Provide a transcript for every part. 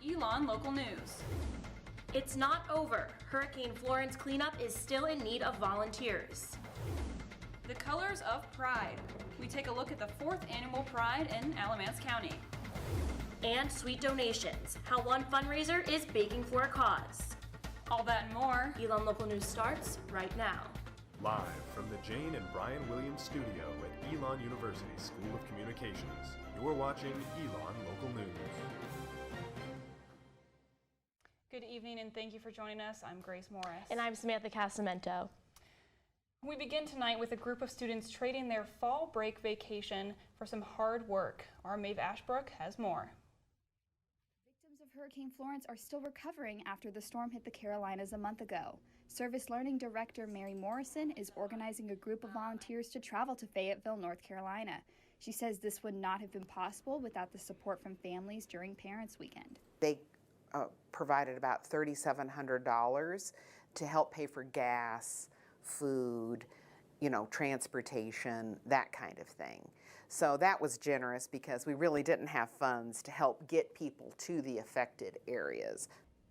Elon Local News. It's not over. Hurricane Florence cleanup is still in need of volunteers. The colors of pride. We take a look at the 4th annual Pride in Alamance County. And sweet donations. How one fundraiser is baking for a cause. All that and more. Elon Local News starts right now. Live from the Jane and Brian Williams studio at Elon University School of Communications, you're watching Elon Local News. Good evening and thank you for joining us. I'm Grace Morris. And I'm Samantha Casamento. We begin tonight with a group of students trading their fall break vacation for some hard work. Our Maeve Ashbrook has more. Victims of Hurricane Florence are still recovering after the storm hit the Carolinas a month ago. Service Learning Director Mary Morrison is organizing a group of volunteers to travel to Fayetteville, North Carolina. She says this would not have been possible without the support from families during Parents' Weekend. They provided about $3,700 to help pay for gas, food, transportation, that kind of thing. So that was generous because we really didn't have funds to help get people to the affected areas.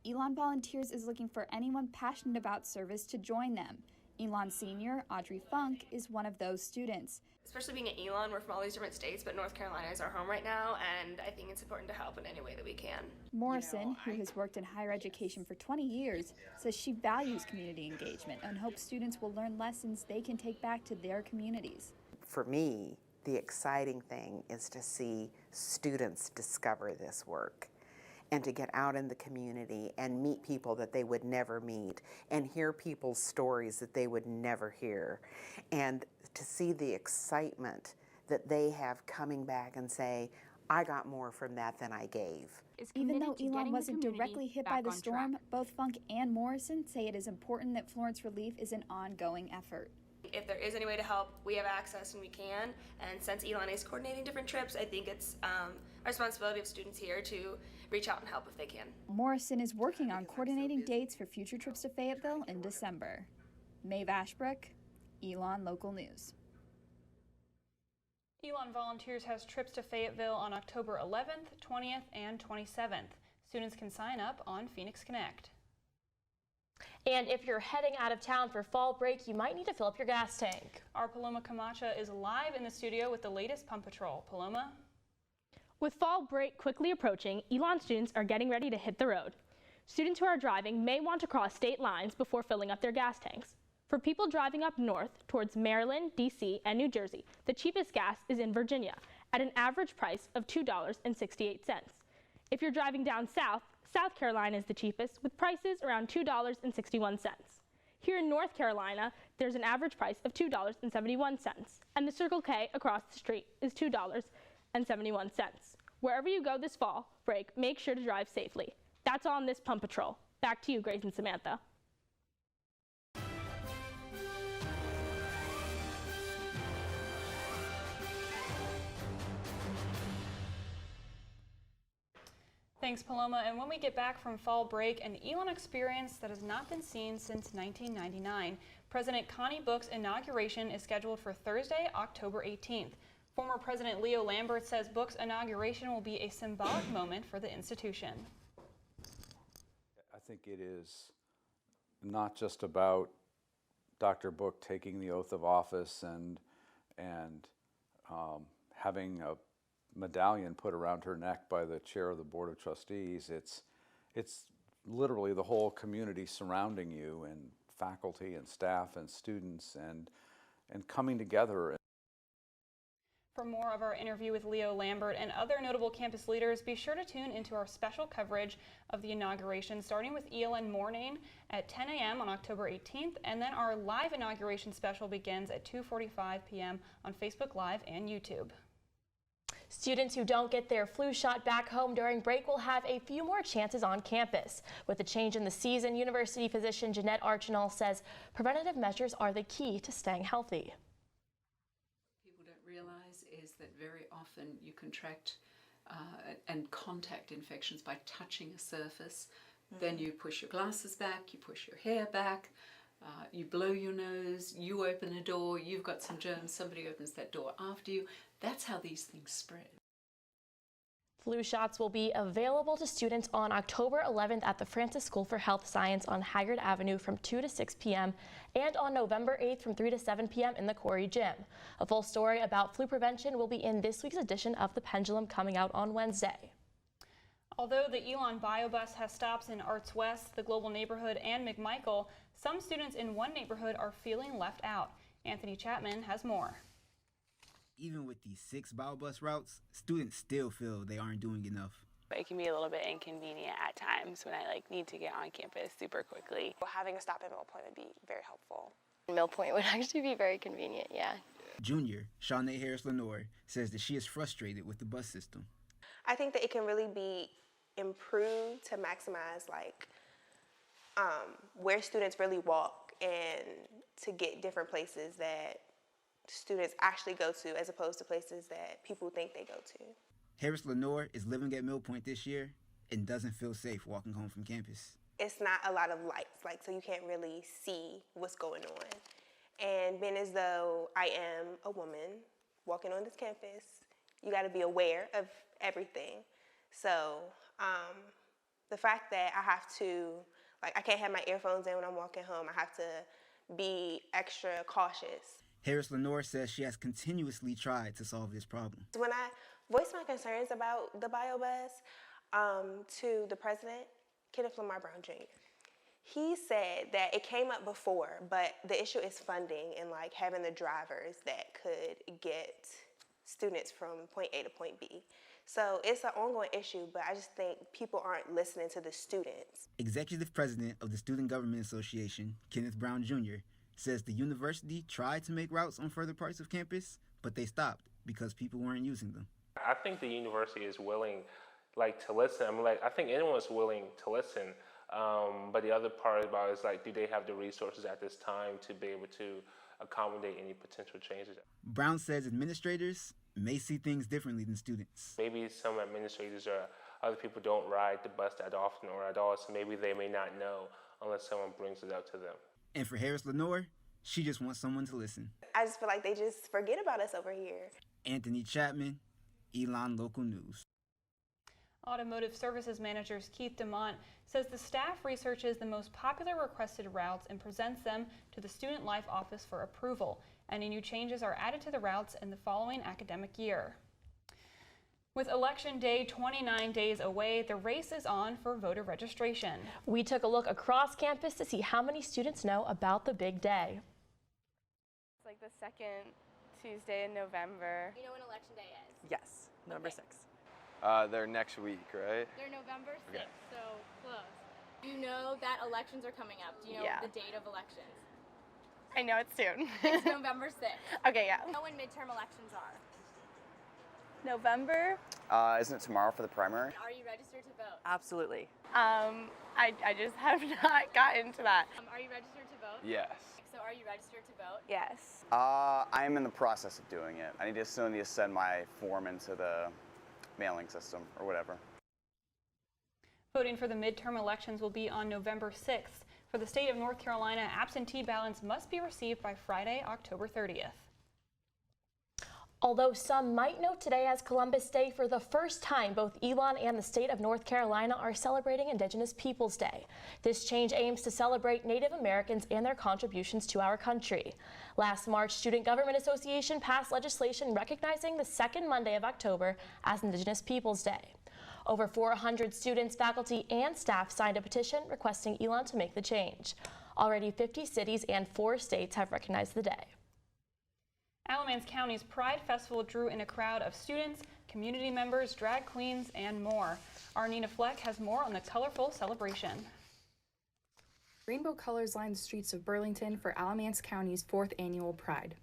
Elon Volunteers is looking for anyone passionate about service to join them. Elon Senior Audrey Funk is one of those students. Especially being at Elon, we're from all these different states, but North Carolina is our home right now, and I think it's important to help in any way that we can. Morrison, who has worked in higher education for 20 years, says she values community engagement and hopes students will learn lessons they can take back to their communities. For me, the exciting thing is to see students discover this work and to get out in the community and meet people that they would never meet and hear people's stories that they would never hear, and to see the excitement that they have coming back and say, I got more from that than I gave. Even though Elon wasn't directly hit by the storm, both Funk and Morrison say it is important that Florence relief is an ongoing effort. If there is any way to help, we have access and we can. And since Elon is coordinating different trips, I think it's a responsibility of students here to reach out and help if they can. Morrison is working on coordinating dates for future trips to Fayetteville in December. Maeve Ashbrook, Elon Local News. Elon Volunteers has trips to Fayetteville on October 11th, 20th, and 27th. Students can sign up on Phoenix Connect. And if you're heading out of town for fall break, you might need to fill up your gas tank. Our Paloma Camacha is live in the studio with the latest pump patrol. Paloma? With fall break quickly approaching, Elon students are getting ready to hit the road. Students who are driving may want to cross state lines before filling up their gas tanks. For people driving up north towards Maryland, D.C., and New Jersey, the cheapest gas is in Virginia at an average price of $2.68. If you're driving down south, South Carolina is the cheapest with prices around $2.61. Here in North Carolina, there's an average price of $2.71, and the Circle K across the street is $2.71. Wherever you go this fall break, make sure to drive safely. That's all on this Pump Patrol. Back to you, Grace and Samantha. Thanks, Paloma. And when we get back from fall break, an Elon experience that has not been seen since 1999. President Connie Book's inauguration is scheduled for Thursday, October 18th. Former President Leo Lambert says Book's inauguration will be a symbolic moment for the institution. I think it is not just about Dr. Book taking the oath of office and having a medallion put around her neck by the chair of the Board of Trustees. It's literally the whole community surrounding you, and faculty and staff and students and coming together. For more of our interview with Leo Lambert and other notable campus leaders, be sure to tune into our special coverage of the inauguration, starting with ELN Morning at 10 a.m. on October 18th, and then our live inauguration special begins at 2:45 p.m. on Facebook Live and YouTube. Students who don't get their flu shot back home during break will have a few more chances on campus. With the change in the season, university physician Jeanette Archinal says preventative measures are the key to staying healthy. People don't realize is that very often you contract and contact infections by touching a surface. Then you push your glasses back, you push your hair back, you blow your nose, you open a door, you've got some germs, somebody opens that door after you. That's how these things spread. Flu shots will be available to students on October 11th at the Francis School for Health Science on Haggard Avenue from 2 to 6 p.m. and on November 8th from 3 to 7 p.m. in the Corey Gym. A full story about flu prevention will be in this week's edition of The Pendulum coming out on Wednesday. Although the Elon BioBus has stops in Arts West, the Global Neighborhood, and McMichael, some students in one neighborhood are feeling left out. Anthony Chapman has more. Even with these 6 BioBus routes, students still feel they aren't doing enough. It can be a little bit inconvenient at times when I need to get on campus super quickly. Having a stop at Mill Point would be very helpful. Mill Point would actually be very convenient, yeah. Junior Shawnee Harris-Lenore says that she is frustrated with the bus system. I think that it can really be improved to maximize where students really walk and to get different places that students actually go to as opposed to places that people think they go to. Harris-Lenore is living at Mill Point this year and doesn't feel safe walking home from campus. It's not a lot of lights, so you can't really see what's going on. And being as though I am a woman walking on this campus, you got to be aware of everything. So the fact that I have to, I can't have my earphones in when I'm walking home. I have to be extra cautious. Harris-Lenore says she has continuously tried to solve this problem. When I voiced my concerns about the BioBus to the president, Kenneth Lamar Brown Jr., he said that it came up before, but the issue is funding and having the drivers that could get students from point A to point B. So it's an ongoing issue, but I just think people aren't listening to the students. Executive President of the Student Government Association, Kenneth Brown Jr., says the university tried to make routes on further parts of campus, but they stopped because people weren't using them. I think the university is willing, to listen. I think anyone's willing to listen. But the other part about it is, do they have the resources at this time to be able to accommodate any potential changes? Brown says administrators may see things differently than students. Maybe some administrators or other people don't ride the bus that often or at all, so maybe they may not know unless someone brings it up to them. And for Harris-Lenore, she just wants someone to listen. I just feel like they just forget about us over here. Anthony Chapman, Elon Local News. Automotive Services Manager Keith DeMont says the staff researches the most popular requested routes and presents them to the Student Life Office for approval. Any new changes are added to the routes in the following academic year. With Election Day 29 days away, the race is on for voter registration. We took a look across campus to see how many students know about the big day. It's the second Tuesday in November. You know when Election Day is? Yes, November 6th. They're next week, right? They're November 6th, okay. So close. You know that elections are coming up. Do you know the date of elections? I know it's soon. It's November 6th. Okay, yeah. You know when midterm elections are? November? Isn't it tomorrow for the primary? Are you registered to vote? Absolutely. I just have not gotten to that. Are you registered to vote? Yes. So are you registered to vote? Yes. I'm in the process of doing it. I still need to send my form into the mailing system or whatever. Voting for the midterm elections will be on November 6th. For the state of North Carolina, absentee ballots must be received by Friday, October 30th. Although some might note today as Columbus Day, for the first time, both Elon and the state of North Carolina are celebrating Indigenous Peoples Day. This change aims to celebrate Native Americans and their contributions to our country. Last March, Student Government Association passed legislation recognizing the second Monday of October as Indigenous Peoples Day. Over 400 students, faculty, and staff signed a petition requesting Elon to make the change. Already 50 cities and 4 states have recognized the day. Alamance County's Pride Festival drew in a crowd of students, community members, drag queens, and more. Our Nina Fleck has more on the colorful celebration. Rainbow colors line the streets of Burlington for Alamance County's 4th annual Pride.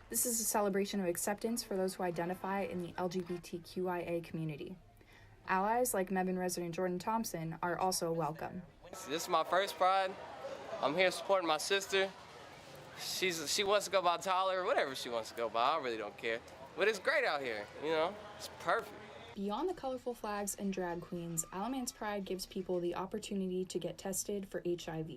This is a celebration of acceptance for those who identify in the LGBTQIA community. Allies like Mebane resident Jordan Thompson are also welcome. This is my first Pride. I'm here supporting my sister. She wants to go by Tyler or whatever she wants to go by. I really don't care. But it's great out here, it's perfect. Beyond the colorful flags and drag queens, Alamance Pride gives people the opportunity to get tested for HIV.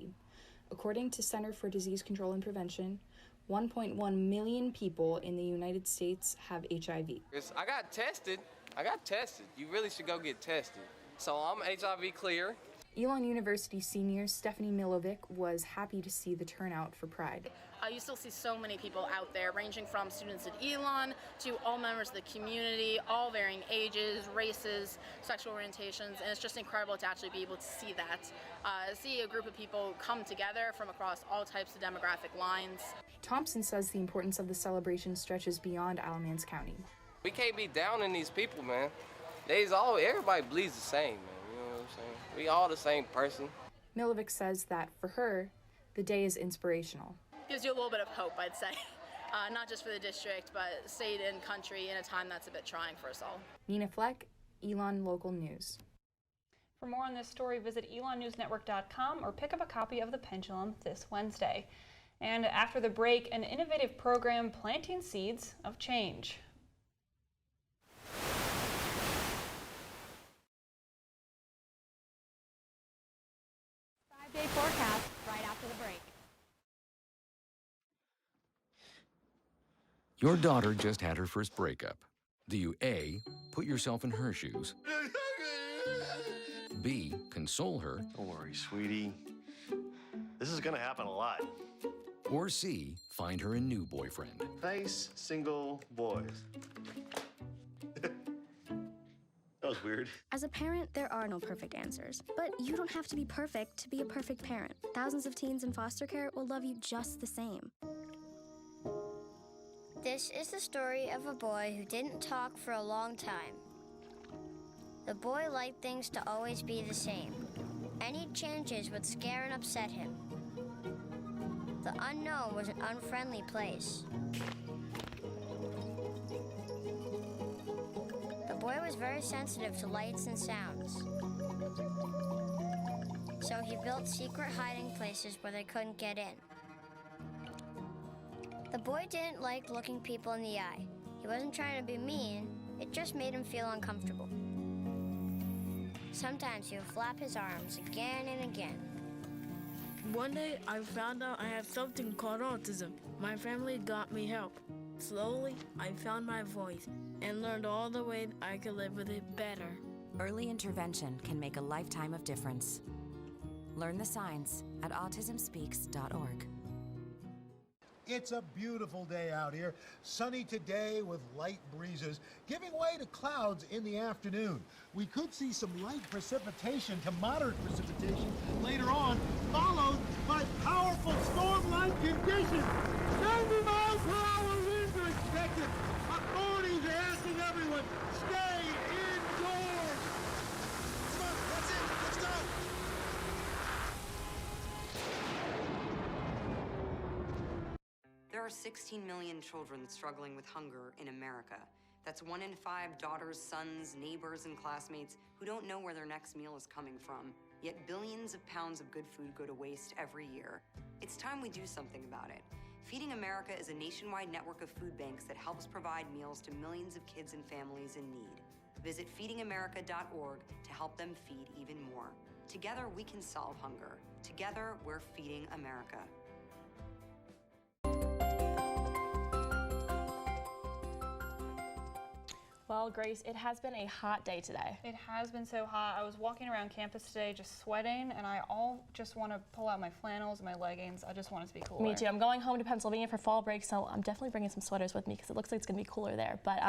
According to Center for Disease Control and Prevention, 1.1 million people in the United States have HIV. I got tested I got tested. You really should go get tested. So I'm HIV clear. Elon University senior Stephanie Milovic was happy to see the turnout for Pride. You still see so many people out there, ranging from students at Elon to all members of the community, all varying ages, races, sexual orientations, and it's just incredible to actually be able to see that. See a group of people come together from across all types of demographic lines. Thompson says the importance of the celebration stretches beyond Alamance County. We can't be down in these people, man. Everybody bleeds the same, man. You know what I'm saying? We all the same person. Milovic says that for her, the day is inspirational. Gives you a little bit of hope, I'd say. Not just for the district, but state and country in a time that's a bit trying for us all. Nina Fleck, Elon Local News. For more on this story, visit elonnewsnetwork.com or pick up a copy of The Pendulum this Wednesday. And after the break, an innovative program planting seeds of change. 5-day forecast right after the break. Your daughter just had her first breakup. Do you A, put yourself in her shoes? B, console her? Don't worry, sweetie. This is gonna happen a lot. Or C, find her a new boyfriend? Nice single boys. That was weird. As a parent, there are no perfect answers. But you don't have to be perfect to be a perfect parent. Thousands of teens in foster care will love you just the same. This is the story of a boy who didn't talk for a long time. The boy liked things to always be the same. Any changes would scare and upset him. The unknown was an unfriendly place. The boy was very sensitive to lights and sounds. So he built secret hiding places where they couldn't get in. The boy didn't like looking people in the eye. He wasn't trying to be mean, it just made him feel uncomfortable. Sometimes he would flap his arms again and again. One day, I found out I have something called autism. My family got me help. Slowly, I found my voice and learned all the ways I could live with it better. Early intervention can make a lifetime of difference. Learn the signs at autismspeaks.org. It's a beautiful day out here. Sunny today with light breezes, giving way to clouds in the afternoon. We could see some light precipitation to moderate precipitation later on, followed by powerful storm-like conditions. 90 miles per hour winds are expected. Authorities are asking everyone, stay indoors. Come on, that's it. Let's go. There are 16 million children struggling with hunger in America. That's 1 in 5 daughters, sons, neighbors, and classmates who don't know where their next meal is coming from. Yet billions of pounds of good food go to waste every year. It's time we do something about it. Feeding America is a nationwide network of food banks that helps provide meals to millions of kids and families in need. Visit feedingamerica.org to help them feed even more. Together, we can solve hunger. Together, we're feeding America. Well, Grace, it has been a hot day today. It has been so hot. I was walking around campus today just sweating, and I just want to pull out my flannels and my leggings. I just want it to be cooler. Me too. I'm going home to Pennsylvania for fall break, so I'm definitely bringing some sweaters with me because it looks like it's going to be cooler there. But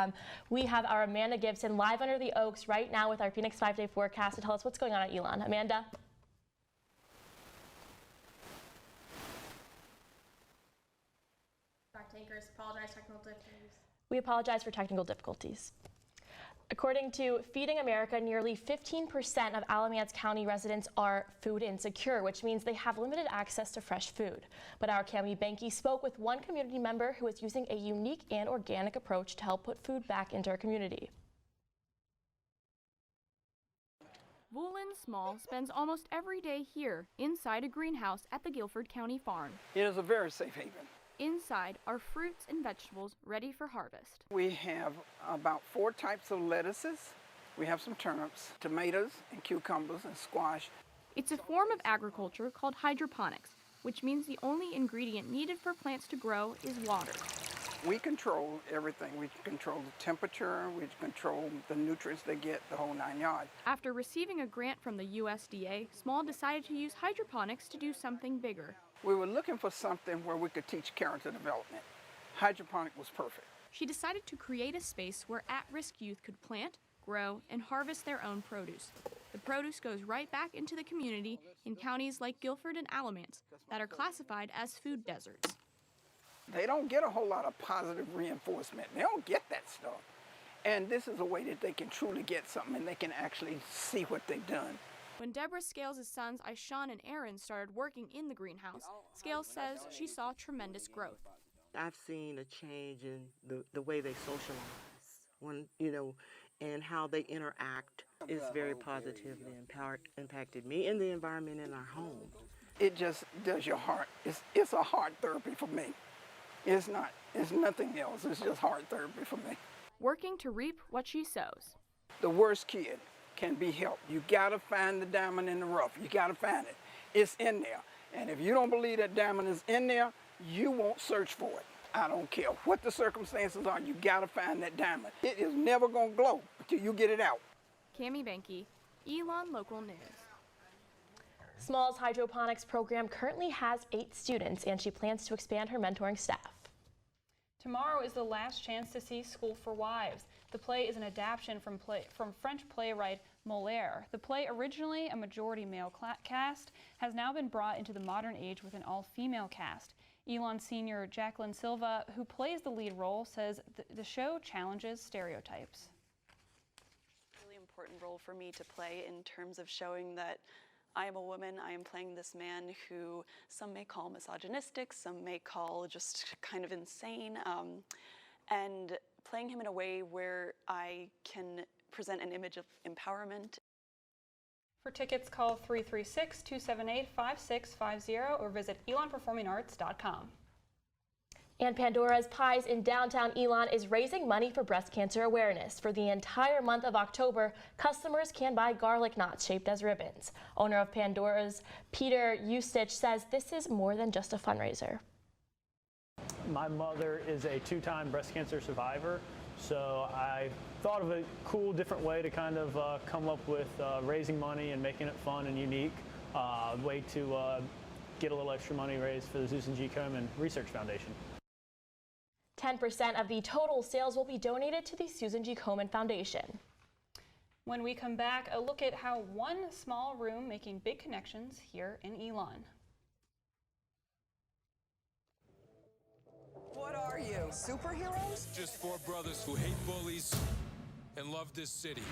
we have our Amanda Gibson live under the Oaks right now with our Phoenix 5-day forecast to tell us what's going on at Elon. Amanda? We apologize for technical difficulties. According to Feeding America, nearly 15% of Alamance County residents are food insecure, which means they have limited access to fresh food. But our Cami Benke spoke with one community member who is using a unique and organic approach to help put food back into our community. Woolen Small spends almost every day here, inside a greenhouse at the Guilford County Farm. It is a very safe haven. Inside are fruits and vegetables ready for harvest. We have about 4 types of lettuces. We have some turnips, tomatoes, and cucumbers, and squash. It's a form of agriculture called hydroponics, which means the only ingredient needed for plants to grow is water. We control everything. We control the temperature, we control the nutrients they get, the whole 9 yards. After receiving a grant from the USDA, Small decided to use hydroponics to do something bigger. We were looking for something where we could teach character development. Hydroponic was perfect. She decided to create a space where at-risk youth could plant, grow, and harvest their own produce. The produce goes right back into the community in counties like Guilford and Alamance that are classified as food deserts. They don't get a whole lot of positive reinforcement. They don't get that stuff. And this is a way that they can truly get something and they can actually see what they've done. When Deborah Scales' sons, Ishan and Aaron, started working in the greenhouse, Scales says she saw tremendous growth. I've seen a change in the way they socialize, and how they interact is very positively impacted me and the environment in our home. It just does your heart. It's a heart therapy for me. It's nothing else. It's just heart therapy for me. Working to reap what she sows. The worst kid can be helped. You gotta find the diamond in the rough. You gotta find it. It's in there. And if you don't believe that diamond is in there, you won't search for it. I don't care what the circumstances are, you gotta find that diamond. It is never gonna glow until you get it out. Cami Benke, Elon Local News. Small's hydroponics program currently has 8 students, and she plans to expand her mentoring staff. Tomorrow is the last chance to see School for Wives. The play is an adaptation from French playwright Molière. The play, originally a majority male cast, has now been brought into the modern age with an all-female cast. Elon senior Jacqueline Silva, who plays the lead role, says the show challenges stereotypes. Really important role for me to play in terms of showing that I am a woman, I am playing this man who some may call misogynistic, some may call just kind of insane, and playing him in a way where I can present an image of empowerment. For tickets, call 336-278-5650 or visit elonperformingarts.com. And Pandora's Pies in downtown Elon is raising money for breast cancer awareness. For the entire month of October, customers can buy garlic knots shaped as ribbons. Owner of Pandora's, Peter Eustich, says this is more than just a fundraiser. My mother is a 2-time breast cancer survivor, so I thought of a cool, different way to kind of come up with raising money and making it fun and unique. Way to get a little extra money raised for the Susan G. Komen Research Foundation. 10% of the total sales will be donated to the Susan G. Komen Foundation. When we come back, a look at how one small room making big connections here in Elon. What are you, superheroes? Just 4 brothers who hate bullies and love this city.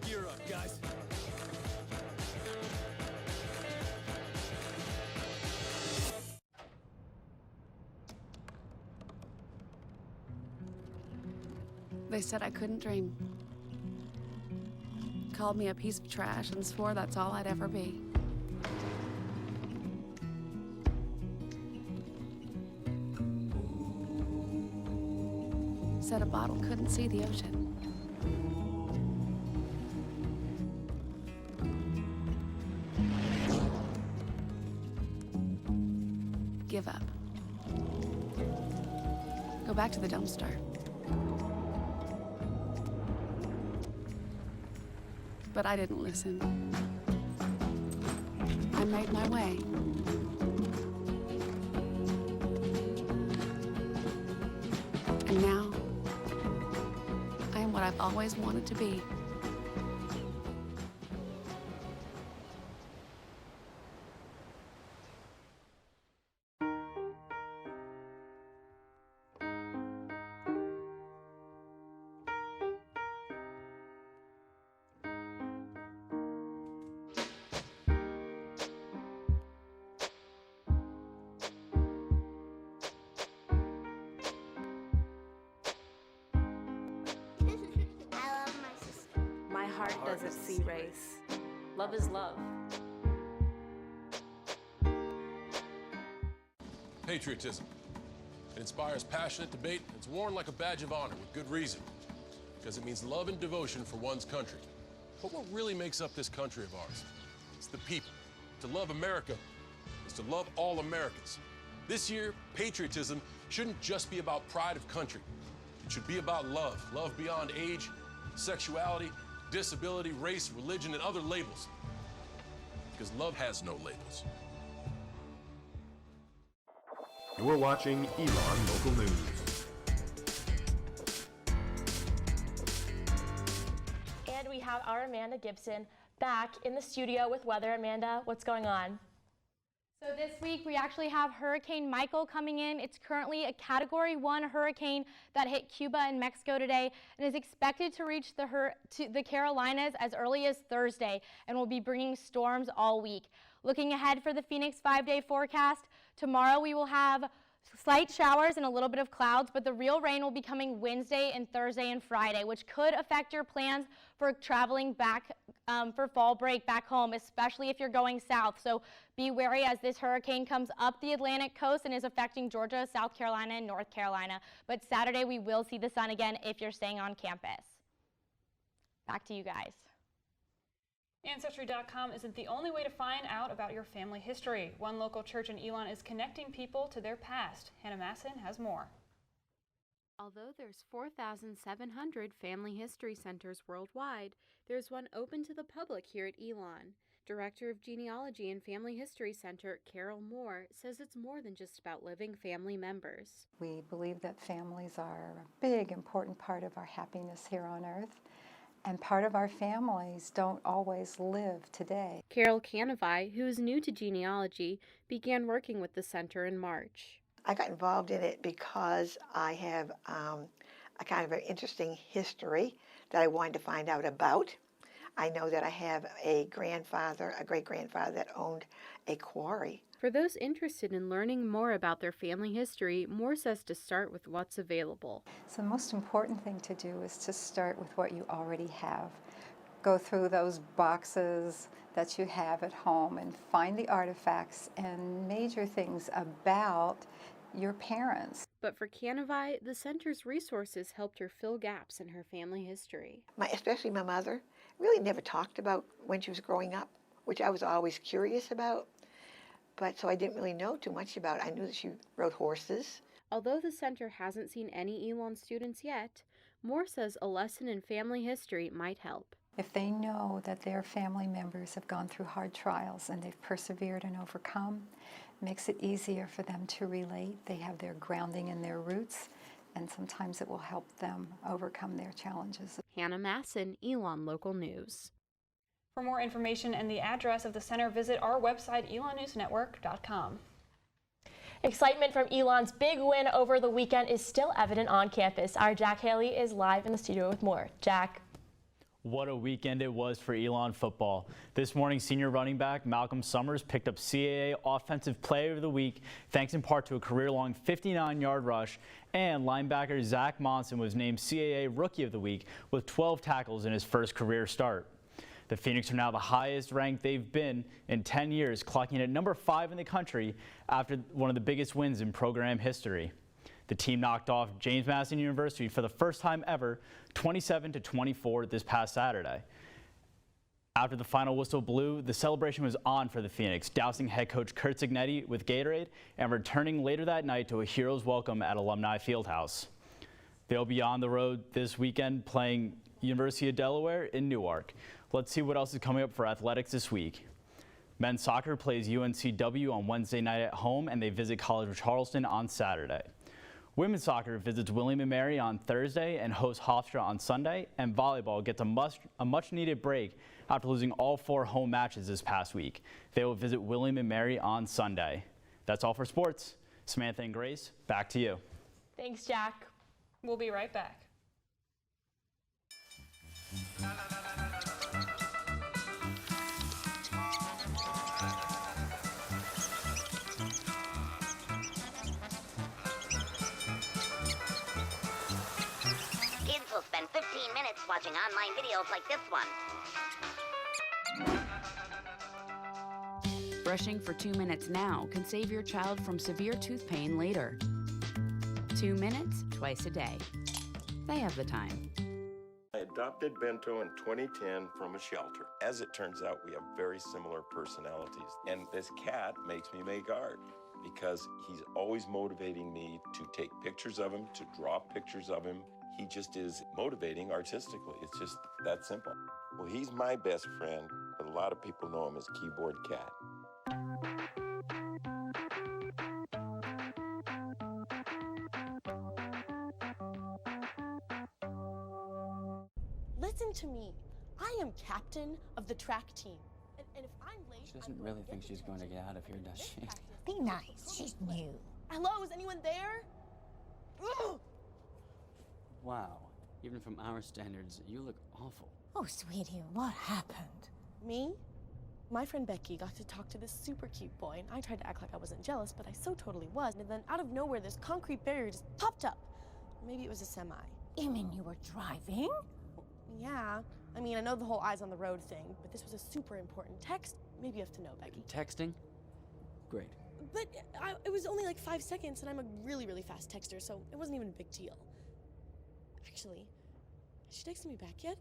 Gear up, guys. They said I couldn't dream. Called me a piece of trash and swore that's all I'd ever be. Said a bottle couldn't see the ocean. Give up. Go back to the dumpster. But I didn't listen. I made my way. And now, I am what I've always wanted to be. My heart doesn't see race. Love is love. Patriotism. It inspires passionate debate. It's worn like a badge of honor with good reason, because it means love and devotion for one's country. But what really makes up this country of ours? It's the people. To love America is to love all Americans. This year, patriotism shouldn't just be about pride of country. It should be about love. Love beyond age, sexuality, disability, race, religion, and other labels. Because love has no labels. You're watching Elon Local News. And we have our Amanda Gibson back in the studio with weather. Amanda, what's going on? So this week we actually have Hurricane Michael coming in. It's currently a Category 1 hurricane that hit Cuba and Mexico today and is expected to reach the Carolinas as early as Thursday and will be bringing storms all week. Looking ahead for the Phoenix 5-day forecast, tomorrow we will have slight showers and a little bit of clouds, but the real rain will be coming Wednesday and Thursday and Friday, which could affect your plans for traveling back for fall break back home, especially if you're going south. So be wary as this hurricane comes up the Atlantic coast and is affecting Georgia, South Carolina, and North Carolina. But Saturday we will see the sun again if you're staying on campus. Back to you guys. Ancestry.com isn't the only way to find out about your family history. One local church in Elon is connecting people to their past. Hannah Masson has more. Although there's 4,700 family history centers worldwide, there's one open to the public here at Elon. Director of Genealogy and Family History Center, Carol Moore, says it's more than just about living family members. We believe that families are a big, important part of our happiness here on earth. And part of our families don't always live today. Carol Canavai, who is new to genealogy, began working with the center in March. I got involved in it because I have a kind of an interesting history that I wanted to find out about. I know that I have a great-grandfather that owned a quarry. For those interested in learning more about their family history, Moore says to start with what's available. So the most important thing to do is to start with what you already have. Go through those boxes that you have at home and find the artifacts and major things about your parents. But for Canavai, the center's resources helped her fill gaps in her family history. Especially my mother really never talked about when she was growing up, which I was always curious about. But so I didn't really know too much about it. I knew that she rode horses. Although the center hasn't seen any Elon students yet, Moore says a lesson in family history might help. If they know that their family members have gone through hard trials and they've persevered and overcome, it makes it easier for them to relate. They have their grounding in their roots, and sometimes it will help them overcome their challenges. Hannah Masson, Elon Local News. For more information and the address of the center, visit our website, elonnewsnetwork.com. Excitement from Elon's big win over the weekend is still evident on campus. Our Jack Haley is live in the studio with more. Jack. What a weekend it was for Elon football. This morning, senior running back Malcolm Summers picked up CAA Offensive Player of the Week, thanks in part to a career-long 59-yard rush, and linebacker Zach Monson was named CAA Rookie of the Week with 12 tackles in his first career start. The Phoenix are now the highest ranked they've been in 10 years, clocking at number 5 in the country after one of the biggest wins in program history. The team knocked off James Madison University for the first time ever, 27-24 this past Saturday. After the final whistle blew, the celebration was on for the Phoenix, dousing head coach Kurt Signetti with Gatorade and returning later that night to a hero's welcome at Alumni Fieldhouse. They'll be on the road this weekend playing University of Delaware in Newark. Let's see what else is coming up for athletics this week. Men's soccer plays UNCW on Wednesday night at home, and they visit College of Charleston on Saturday. Women's soccer visits William & Mary on Thursday and hosts Hofstra on Sunday, and volleyball gets a much-needed break after losing all 4 home matches this past week. They will visit William & Mary on Sunday. That's all for sports. Samantha and Grace, back to you. Thanks, Jack. We'll be right back. Will spend 15 minutes watching online videos like this one. Brushing for 2 minutes now can save your child from severe tooth pain later. 2 minutes twice a day. They have the time. I adopted Bento in 2010 from a shelter. As it turns out, we have very similar personalities. And this cat makes me make art because he's always motivating me to take pictures of him, to draw pictures of him. He just is motivating artistically. It's just that simple. Well, he's my best friend, but a lot of people know him as Keyboard Cat. Listen to me. I am captain of the track team. And if I'm late, She doesn't really think she's going to get out of here, does she? be nice. She's new. Hello, is anyone there? Ugh! Wow. Even from our standards, you look awful. Oh, sweetie, what happened? Me? My friend Becky got to talk to this super cute boy, and I tried to act like I wasn't jealous, but I so totally was. And then out of nowhere, this concrete barrier just popped up. Maybe it was a semi. You mean you were driving? Yeah. I mean, I know the whole eyes on the road thing, but this was a super important text. Maybe you have to know, Becky. Texting? Great. But it was only like 5 seconds, and I'm a really, really fast texter, so it wasn't even a big deal. Actually, has she texted me back yet?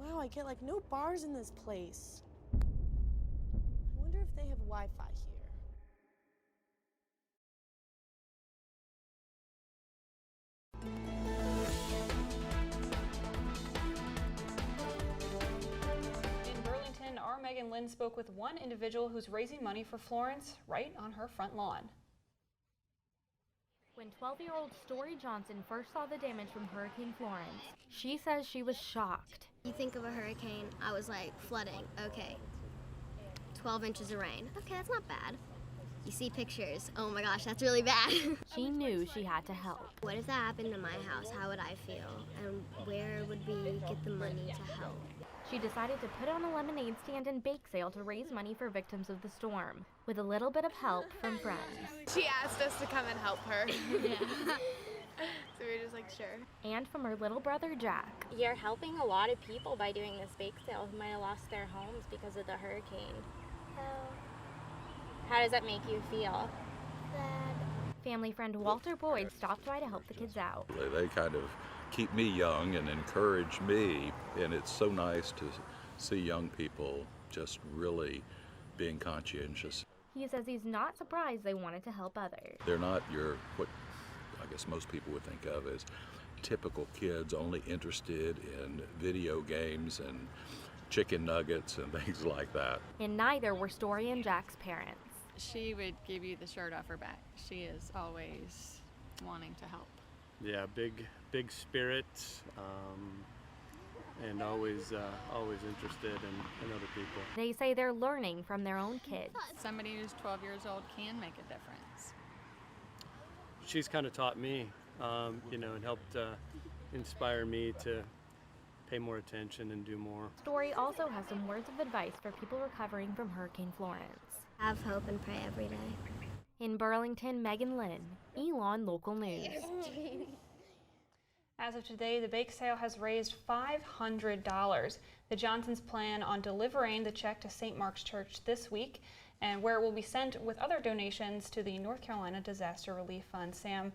Wow, I get like no bars in this place. I wonder if they have Wi-Fi here. In Burlington, our Megan Lynn spoke with one individual who's raising money for Florence right on her front lawn. When 12-year-old Story Johnson first saw the damage from Hurricane Florence, she says she was shocked. You think of a hurricane, I was like, flooding, okay. 12 inches of rain, okay, that's not bad. You see pictures, oh my gosh, that's really bad. She knew she had to help. What if that happened to my house? How would I feel? And where would we get the money to help? She decided to put on a lemonade stand and bake sale to raise money for victims of the storm, with a little bit of help from friends. She asked us to come and help her. Yeah. So we were just like, sure. And from her little brother, Jack. You're helping a lot of people by doing this bake sale who might have lost their homes because of the hurricane. How does that make you feel? Family friend Walter Boyd stopped by to help the kids out. They kind of keep me young and encourage me, and it's so nice to see young people just really being conscientious. He says he's not surprised they wanted to help others. They're not what I guess most people would think of as typical kids only interested in video games and chicken nuggets and things like that. And neither were Story and Jack's parents. She would give you the shirt off her back. She is always wanting to help. Yeah, big spirit, and always interested in other people. They say they're learning from their own kids. Somebody who's 12 years old can make a difference. She's kind of taught me, and helped inspire me to pay more attention and do more. Story also has some words of advice for people recovering from Hurricane Florence. Have hope and pray every day. In Burlington, Megan Lynn, Elon Local News. As of today, the bake sale has raised $500. The Johnsons plan on delivering the check to St. Mark's Church this week, and where it will be sent with other donations to the North Carolina Disaster Relief Fund. Sam,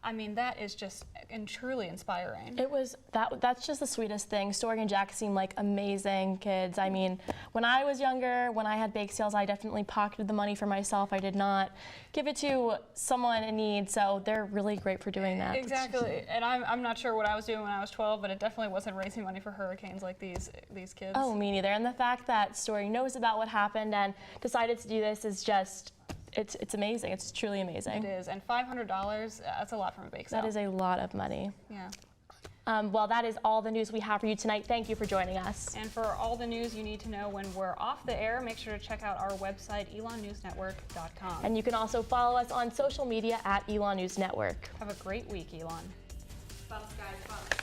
I mean, that is just truly inspiring. It was, that's just the sweetest thing. Story and Jack seem like amazing kids. I mean, when I was younger, when I had bake sales, I definitely pocketed the money for myself. I did not give it to someone in need, so they're really great for doing that. Exactly, and I'm not sure what I was doing when I was 12, but it definitely wasn't raising money for hurricanes like these kids. Oh, me neither. And the fact that Story knows about what happened and decided to do this is just, it's amazing. It's truly amazing. It is, and $500, that's a lot from a bake sale. That is a lot of money. Yeah. Well, that is all the news we have for you tonight. Thank you for joining us. And for all the news you need to know when we're off the air, make sure to check out our website, elonnewsnetwork.com. And you can also follow us on social media at Elon News Network. Have a great week, Elon. Bumps, guys, bumps.